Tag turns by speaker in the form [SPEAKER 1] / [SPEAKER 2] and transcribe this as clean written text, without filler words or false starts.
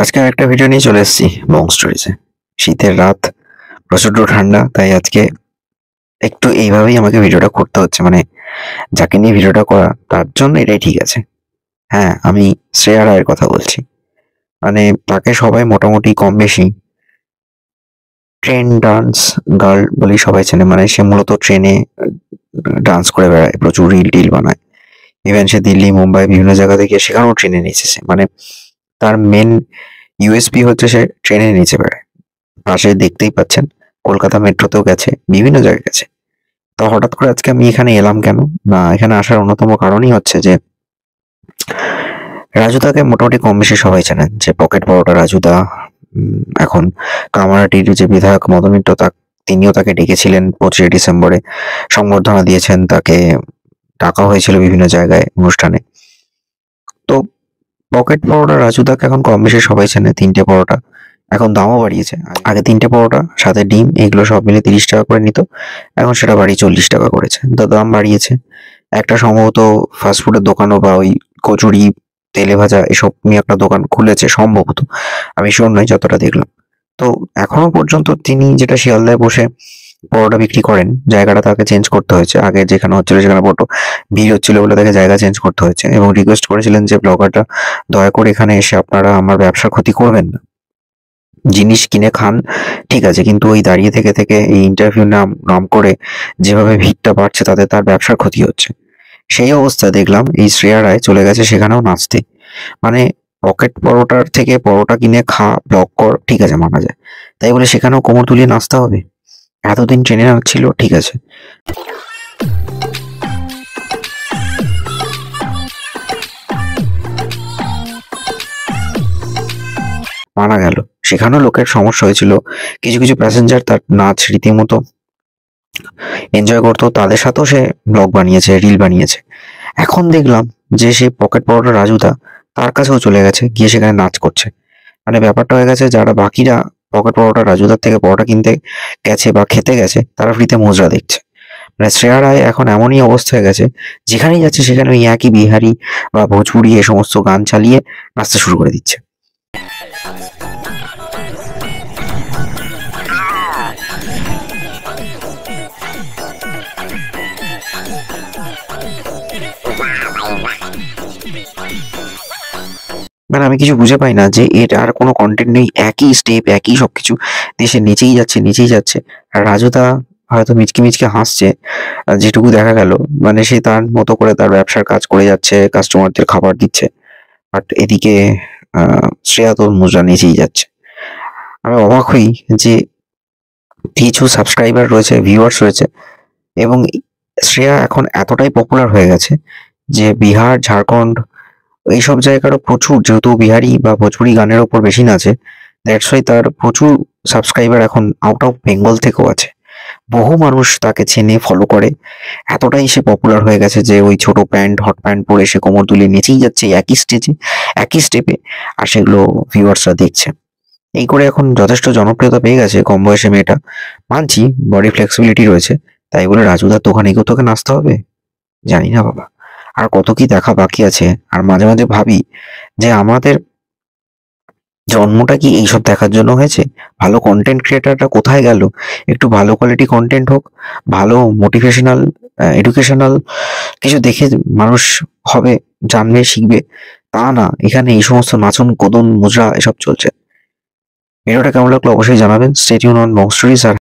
[SPEAKER 1] আজকে একটা ভিডিও নিয়ে চলে এসেছি বং স্টোরিজে। শীতের রাত, প্রচন্ড ঠান্ডা, তাই আজকে একটু এইভাবেই আমাকে ভিডিওটা করতে হচ্ছে। মানে যাকে নিয়ে ভিডিওটা করা তার জন্য এটাই ঠিক আছে। হ্যাঁ, আমি শ্রেয়া রায়ের কথা বলছি। মানে তাকে সবাই মোটামুটি কম বেশি ট্রেন ডান্স গার্ল বলেই সবাই চেনে। মানে সে মূলত ট্রেনে ডান্স করে বেড়ায়, প্রচুর রিল টিল বানায়। ইভেন সে দিল্লি, মুম্বাই বিভিন্ন জায়গা থেকে সেখানেও ট্রেনে নেচেছে। মানে তার মেন ইউএসপি হচ্ছে সে ট্রেনে নিচে বেড়ায়। পাশে দেখতেই পাচ্ছেন কলকাতা মেট্রোতেও গেছে, বিভিন্ন জায়গায় গেছে। তো হঠাৎ করে আজকে আমি এখানে এলাম কেন? না, এখানে আসার অন্যতম কারণই হচ্ছে যে রাজুদাকে মোটামুটি কম বেশি সবাই জানেন যে পকেট পরোটা রাজুদা। এখন কামারহাটির যে বিধায়ক মদন মিত্র তিনিও তাকে ডেকেছিলেন 25শে ডিসেম্বরে, সংবর্ধনা দিয়েছেন তাকে, ডাকা হয়েছিল বিভিন্ন জায়গায় অনুষ্ঠানে। তো পকেট পরোটা রাজুদাকে এখন কম বেশি সবাই চেনে। 3টে পরোটা, এখন দামও বাড়িয়েছে। আগে 3টে পরোটা সাথে ডিম এগুলো সব মিলে 30 টাকা করে নিত, এখন সেটা বাড়িয়ে 40 টাকা করেছে। তো দাম বাড়িয়েছে। একটা সম্ভবত ফাস্টফুডের দোকানও বা ওই কচুরি, তেলে ভাজা এসব নিয়ে একটা দোকান খুলেছে সম্ভবত, আমি শিওর নই যতটা দেখলাম। তো এখনো পর্যন্ত তিনি যেটা শিয়ালদায় বসে পরোটা বিক্রি করেন, জায়গাটা তাকে চেঞ্জ করতে হয়েছে। আগে যেখানে হচ্ছিল সেখানে বড় ভিড় হচ্ছিল বলে তাকে জায়গা চেঞ্জ করতে হয়েছে, এবং রিকোয়েস্ট করেছিলেন যে ব্লগারটা দয়া করে এখানে এসে আপনারা আমার ব্যবসার ক্ষতি করবেন না, জিনিস কিনে খান ঠিক আছে, কিন্তু ওই দাঁড়িয়ে থেকে থেকে এই ইন্টারভিউ নাম নাম করে যেভাবে ভিড়টা বাড়ছে তাতে তার ব্যবসার ক্ষতি হচ্ছে। সেই অবস্থায় দেখলাম এই শ্রেয়া রায় চলে গেছে সেখানেও নাচতে। মানে পকেট পরোটার থেকে পরোটা কিনে খা, ব্লগ কর, ঠিক আছে মানা যায়, তাই বলে সেখানেও কোমর তুলিয়ে নাচতে হবে? এতদিন ট্রেনে নাচছিল ঠিক আছে, মানা গেল। সেখানেও লোকের সমস্যা হয়েছিল, কিছু কিছু প্যাসেঞ্জার তার নাচ রীতিমতো এনজয় করতো, তাদের সাথেও সে ব্লগ বানিয়েছে, রিল বানিয়েছে। এখন দেখলাম যে সেই পকেট পরোটা রাজুদা তার কাছেও চলে গেছে, গিয়ে সেখানে নাচ করছে। মানে ব্যাপারটা হয়ে গেছে যারা বাকিরা পকেট পরোটা রাজুদার থেকে পরোটা কিনতে গেছে বা খেতে গেছে তারা ফ্রিতে মজরা দেখছে। মানে শ্রেয়া রায় এখন এমনই অবস্থা হয়ে গেছে, যেখানেই যাচ্ছে সেখানে ওই একই বিহারি বা ভোজপুরি এ সমস্ত গান চালিয়ে নাচতে শুরু করে দিচ্ছে। মানে আমি কিছু বুঝে পাই না যে এর আর কোনো কন্টেন্ট নেই, একই স্টেপ একই সবকিছু দেশে নেচেই যাচ্ছে নেচেই যাচ্ছে। আর রাজুদা হয়তো মিচকে মিচকে হাসছে, যেটুকু দেখা গেল। মানে সে তার মতো করে তার ব্যবসার কাজ করে যাচ্ছে, কাস্টমারদের খাবার দিচ্ছে। বাট এদিকে শ্রেয়া তো মুজরা নেচেই যাচ্ছে। আমি অবাক হই যে কিছু সাবস্ক্রাইবার রয়েছে, ভিউয়ার্স রয়েছে, এবং শ্রেয়া এখন এতটাই পপুলার হয়ে গেছে যে বিহার, ঝাড়খণ্ড এইসব জায়গারও প্রচুর, যেহেতু বিহারি বা ভোজপুরি গানের ওপর বেশি নাচে, দ্যাটস ওয়াই তার প্রচুর সাবস্ক্রাইবার এখন আউট অফ বেঙ্গল থেকেও আছে। বহু মানুষ তাকে চেনে, ফলো করে। এতটাই সে পপুলার হয়ে গেছে যে ওই ছোট প্যান্ট, হট প্যান্ট পরে সে কোমর দুলিয়ে নেচেই যাচ্ছে একই স্টেজে, একই স্টেপে, আর সেগুলো ভিউয়ার্সরা দেখছে। এই করে এখন যথেষ্ট জনপ্রিয়তা পেয়ে গেছে কম বয়সে মেয়েটা। মানছি বডি ফ্লেক্সিবিলিটি রয়েছে, তাই বলে রাজুদার দোকানে গিয়েও তোকে নাচতে হবে? জানি না বাবা, আর কত কি দেখা বাকি আছে। আর মাঝে মাঝে ভাবি যে আমাদের জন্মটা কি এইসব দেখার জন্য হয়েছে? ভালো কন্টেন্ট ক্রিয়েটাররা কোথায় গেল? একটু ভালো কোয়ালিটি কন্টেন্ট হোক, ভালো মোটিভেশনাল, এডুকেশনাল কিছু দেখে মানুষ হবে, জানবে, শিখবে। তা না, এখানে এই সমস্ত নাচন কোদন মুজরা এসব চলছে। ভিডিওটা কেমন লাগলো অবশ্যই জানাবেন। Stay tuned on Bong Stories. R